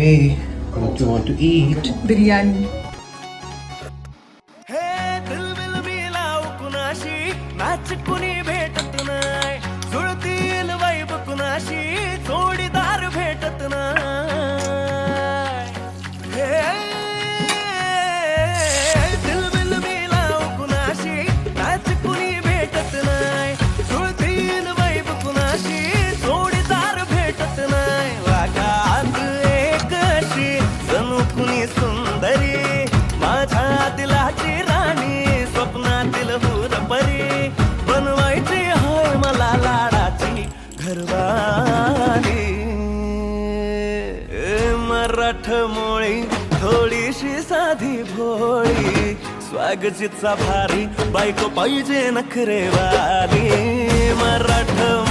Hey, what do you want to eat? Biryani. हे दिलबिल मी लावू कुणाशी मॅच कुणी भेटत नाही जुळतील वाईब कुणाशी जोडीदार भेटत नाही हे दिलबिल मी लावू कुणाशी मॅच कुणी भेटत नाही जुळतील वाईब कुणाशी जोडीदार भेटत नाही वागात एक अशी जणू कुणी सुंदरी माझ्या दिलाची राणी स्वप्नातील हुरपरी बनवायची होय मला लाडाची घरवाली मराठमोळी थोडीशी साधी भोळी स्वागजीचा भारी बायको पाहिजे नखरेवाली मराठमोळी